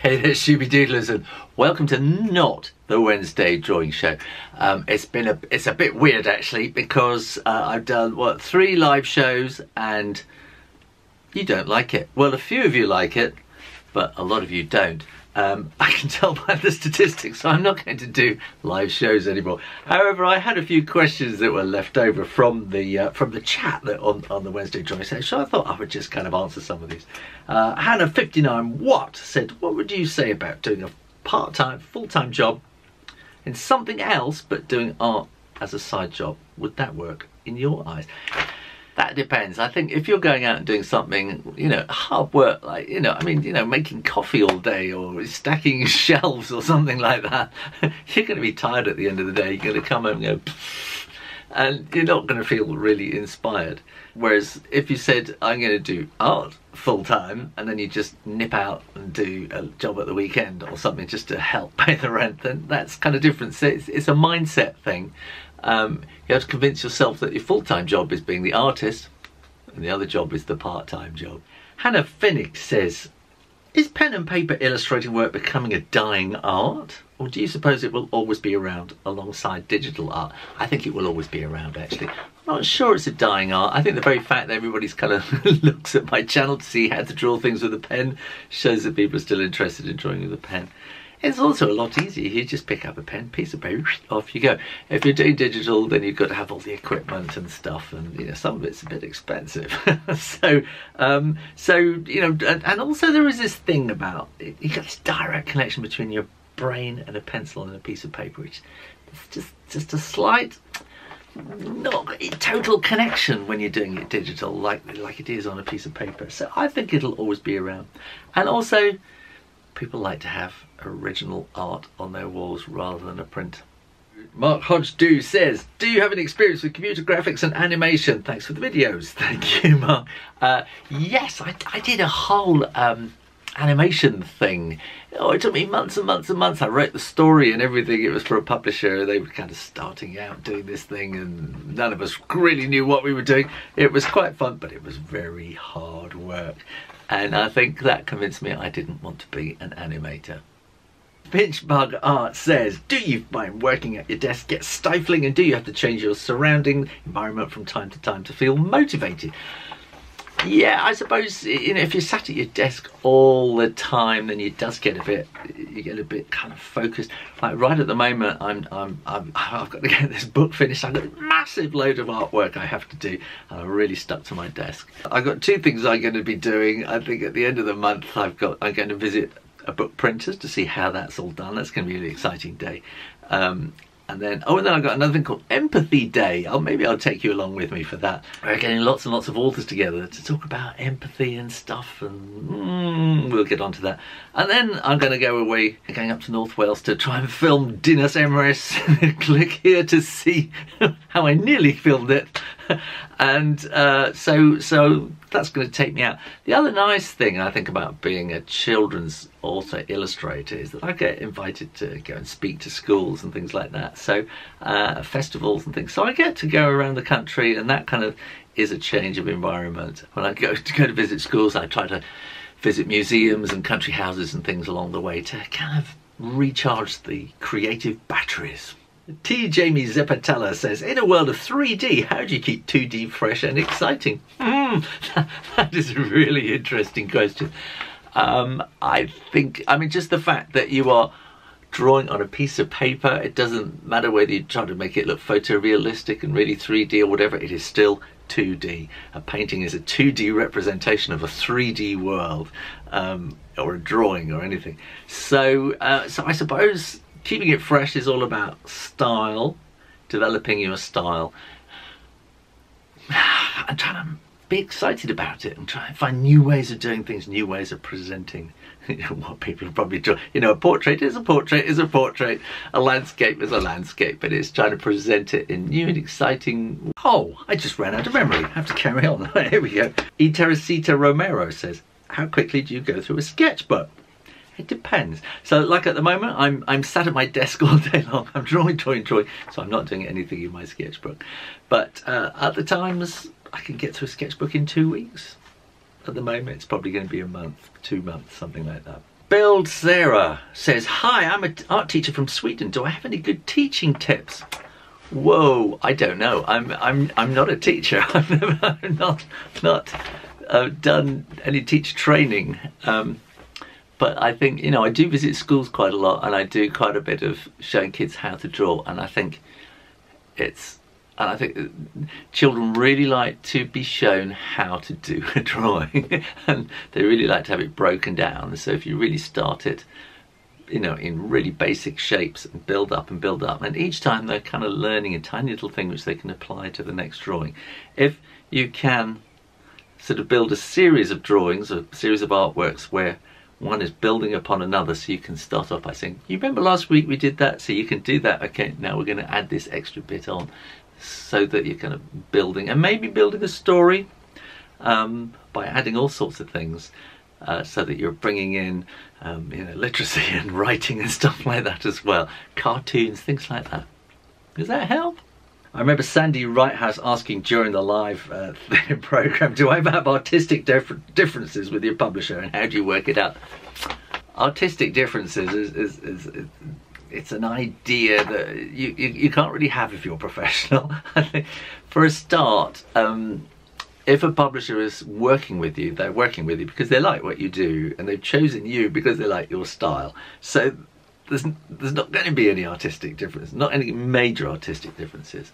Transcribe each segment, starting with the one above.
Hey there, Shooby Doodlers, and welcome to not the Wednesday drawing show. It's a bit weird actually, because I've done 3 live shows and you don't like it. Well, a few of you like it, but a lot of you don't. I can tell by the statistics, so I'm not going to do live shows anymore. However, I had a few questions that were left over from the chat on the Wednesday drawing show, so I thought I would just kind of answer some of these. Hannah 59 Watt said, what would you say about doing a part-time, full-time job in something else but doing art as a side job? Would that work in your eyes? That depends. I think if you're going out and doing something, hard work, like, making coffee all day or stacking shelves or something like that, you're going to be tired at the end of the day. You're going to come home and go, and you're not going to feel really inspired. Whereas if you said, I'm going to do art full time, and then you just nip out and do a job at the weekend or something just to help pay the rent, then that's kind of different. So it's a mindset thing. You have to convince yourself that your full-time job is being the artist and the other job is the part-time job. Hannah Finnick says, is pen and paper illustrating work becoming a dying art, or do you suppose it will always be around alongside digital art? I think it will always be around actually. I'm not sure it's a dying art. I think the very fact that everybody's kind of looks at my channel to see how to draw things with a pen shows that people are still interested in drawing with a pen. It's also a lot easier. You just pick up a pen, piece of paper, off you go. If you're doing digital, then you've got to have all the equipment and stuff, and some of it's a bit expensive. And also there is this thing about you got this direct connection between your brain and a pencil and a piece of paper, which is just a slight, not a total connection when you're doing it digital, like it is on a piece of paper. So I think it'll always be around, and also people like to have original art on their walls rather than a print. Mark Hodge says, do you have any experience with computer graphics and animation? Thanks for the videos. Thank you, Mark. Yes, I did a whole animation thing. Oh, it took me months and months and months. I wrote the story and everything. It was for a publisher. They were kind of starting out doing this thing and none of us really knew what we were doing. It was quite fun, but it was very hard work. And I think that convinced me I didn't want to be an animator. Pinchbug Art says, do you find working at your desk get stifling, and do you have to change your surrounding environment from time to time to feel motivated? Yeah, I suppose if you're sat at your desk all the time, then you get a bit kind of focused. Like right at the moment, I've got to get this book finished. I've got a massive load of artwork I have to do, and I'm really stuck to my desk. I've got 2 things I'm going to be doing. I think at the end of the month, I'm going to visit a book printers to see how that's all done. That's going to be a really exciting day. And then I've got another thing called Empathy Day. Maybe I'll take you along with me for that. We're getting lots and lots of authors together to talk about empathy and stuff, and we'll get onto that. And then I'm going to go away, going up to North Wales to try and film Dinas Emrys. Click here to see how I nearly filmed it. And so that's going to take me out. The other nice thing I think about being a children's author illustrator is that I get invited to go and speak to schools and things like that. So festivals and things. So I get to go around the country, and that kind of is a change of environment. When I go to visit schools, I try to visit museums and country houses and things along the way to kind of recharge the creative batteries. T. Jamie Zeppatella says, in a world of 3D, how do you keep 2D fresh and exciting? That is a really interesting question. Just the fact that you are drawing on a piece of paper, it doesn't matter whether you try to make it look photorealistic and really 3D or whatever, it is still 2D. A painting is a 2D representation of a 3D world, or a drawing or anything. So I suppose keeping it fresh is all about style, developing your style, and trying to be excited about it and try and find new ways of doing things, new ways of presenting what people probably draw. A portrait is a portrait is a portrait, a landscape is a landscape, but it's trying to present it in new and exciting. Oh, I just ran out of memory. I have to carry on. Here we go. E. Teresita Romero says, how quickly do you go through a sketchbook? It depends. So like at the moment, I'm sat at my desk all day long. I'm drawing, so I'm not doing anything in my sketchbook. But other times I can get through a sketchbook in 2 weeks. At the moment, it's probably going to be a month, 2 months, something like that. Build Sarah says, hi, I'm an art teacher from Sweden. Do I have any good teaching tips? Whoa, I don't know. I'm not a teacher. I've not done any teacher training. But I think, you know, I do visit schools quite a lot, and I do quite a bit of showing kids how to draw. And I think children really like to be shown how to do a drawing, and they really like to have it broken down. So if you really start it, you know, in really basic shapes and build up, and each time they're kind of learning a tiny little thing which they can apply to the next drawing. If you can sort of build a series of drawings, a series of artworks where one is building upon another, so you can start off by saying, you remember last week we did that, so you can do that. Okay, now we're going to add this extra bit on, so that you're kind of building, and maybe building a story by adding all sorts of things, so that you're bringing in you know, literacy and writing and stuff like that as well. Cartoons, things like that. Does that help? I remember Sandy Wrighthouse asking during the live program, do I have artistic differences with your publisher, and how do you work it out? Artistic differences is it's an idea that you can't really have if you're professional. I think for a start, if a publisher is working with you, they're working with you because they like what you do, and they've chosen you because they like your style. So there's not going to be any artistic difference, not any major artistic differences.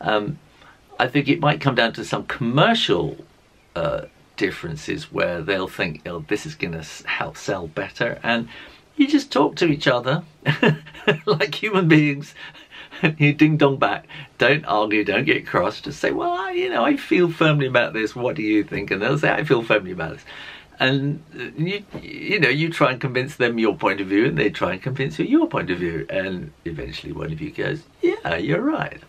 I think it might come down to some commercial differences where they'll think, oh, this is going to help sell better, and you just talk to each other like human beings. You ding dong back, don't argue, don't get cross, just say, well, you know, I feel firmly about this, what do you think? And they'll say, I feel firmly about this. And you know, you try and convince them your point of view, and they try and convince you your point of view, and eventually one of you goes, yeah, you're right.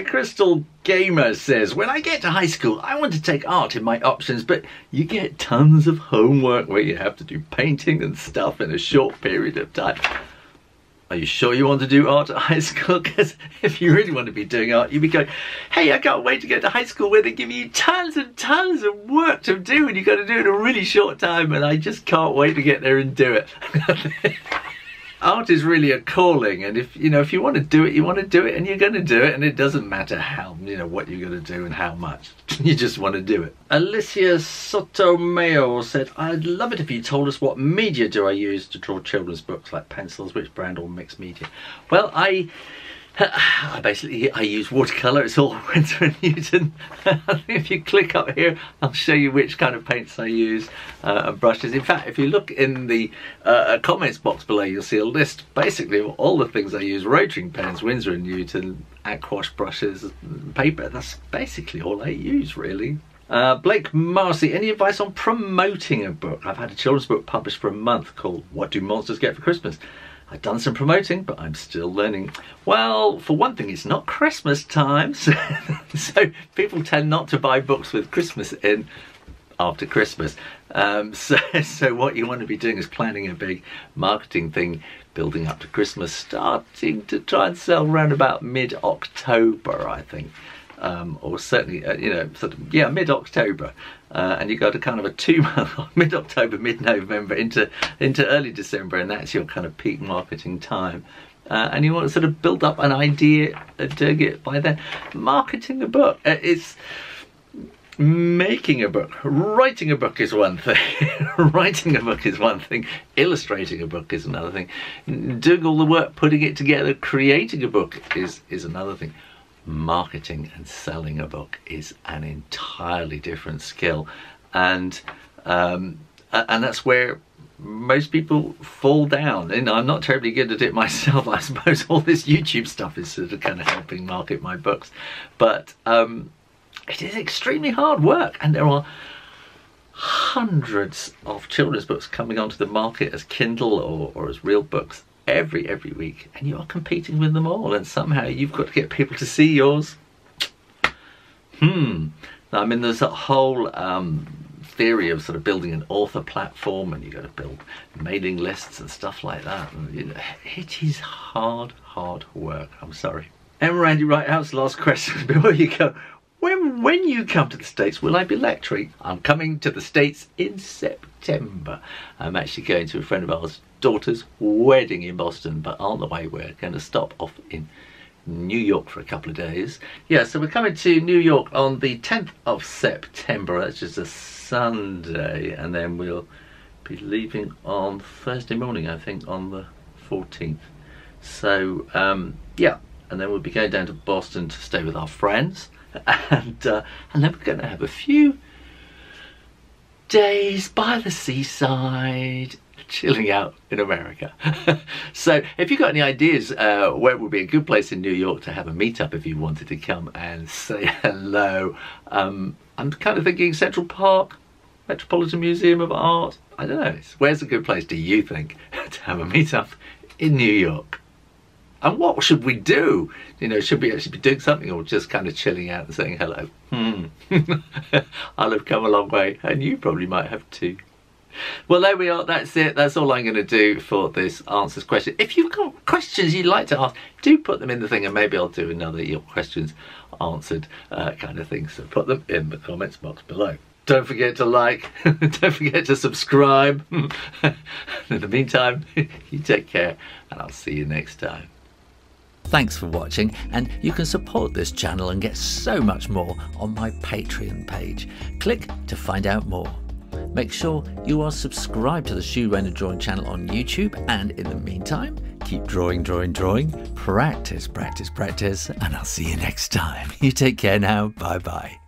Crystal Gamer says, when I get to high school, I want to take art in my options, but you get tons of homework where you have to do painting and stuff in a short period of time. Are you sure you want to do art at high school? Because if you really want to be doing art, you'd be going, hey, I can't wait to go to high school where they give you tons and tons of work to do, and you've got to do it in a really short time, and I just can't wait to get there and do it. Art is really a calling, and if you want to do it, you want to do it, and you're going to do it, and it doesn't matter how, you know, what you're going to do and how much. You just want to do it. Alicia Sotomayor said, I'd love it if you told us what media do I use to draw children's books, like pencils, which brand, or mixed media. Well, I use watercolour. It's all Winsor & Newton. If you click up here, I'll show you which kind of paints I use and brushes. In fact, if you look in the comments box below, you'll see a list basically of all the things I use: rotary pens, Winsor & Newton, aquash brushes, paper. That's basically all I use, really. Blake Marcy, any advice on promoting a book? I've had a children's book published for a month called What Do Monsters Get for Christmas? I've done some promoting, but I'm still learning. Well, for one thing, it's not Christmas time, so people tend not to buy books with Christmas in after Christmas. So what you want to be doing is planning a big marketing thing building up to Christmas, starting to try and sell around about mid-October, I think. Or certainly, mid-October. And you go to kind of a 2-month, mid-October, mid-November into early December, and that's your kind of peak marketing time. And you want to sort of build up an idea of doing it by then. Marketing a book, it's making a book. Writing a book is one thing. Writing a book is one thing. Illustrating a book is another thing. Doing all the work, putting it together, creating a book is another thing. Marketing and selling a book is an entirely different skill, and that's where most people fall down. You know, I'm not terribly good at it myself. I suppose all this YouTube stuff is sort of kind of helping market my books, but it is extremely hard work, and there are hundreds of children's books coming onto the market as Kindle or as real books every week, and you are competing with them all, and somehow you've got to get people to see yours. I mean, there's that whole theory of sort of building an author platform, and you've got to build mailing lists and stuff like that, and you know, it is hard work. I'm sorry. Randy Wrighthouse, last question before you go. when you come to the States, will I be lecturing? I'm coming to the States in September. I'm actually going to a friend of ours' daughter's wedding in Boston, but on the way we're going to stop off in New York for a couple of days. Yeah, so we're coming to New York on the 10th of September. That's just a Sunday, and then we'll be leaving on Thursday morning, I think, on the 14th. So yeah, and then we'll be going down to Boston to stay with our friends, and then we're going to have a few days by the seaside, chilling out in America. So if you've got any ideas where would be a good place in New York to have a meetup if you wanted to come and say hello, I'm kind of thinking Central Park, Metropolitan Museum of Art. I don't know, where's a good place do you think to have a meetup in New York? And what should we do? You know, should we actually be doing something or just kind of chilling out and saying hello? I'll have come a long way, and you probably might have too. Well, there we are. That's it. That's all I'm going to do for this answers question. If you've got questions you'd like to ask, do put them in the thing, and maybe I'll do another your questions answered kind of thing. So put them in the comments box below. Don't forget to like. Don't forget to subscribe. In the meantime, you take care, and I'll see you next time. Thanks for watching, and you can support this channel and get so much more on my Patreon page. Click to find out more. Make sure you are subscribed to the Shoo Rayner Drawing Channel on YouTube, and in the meantime, keep drawing, drawing, drawing. Practice, practice, practice, and I'll see you next time. You take care now. Bye bye.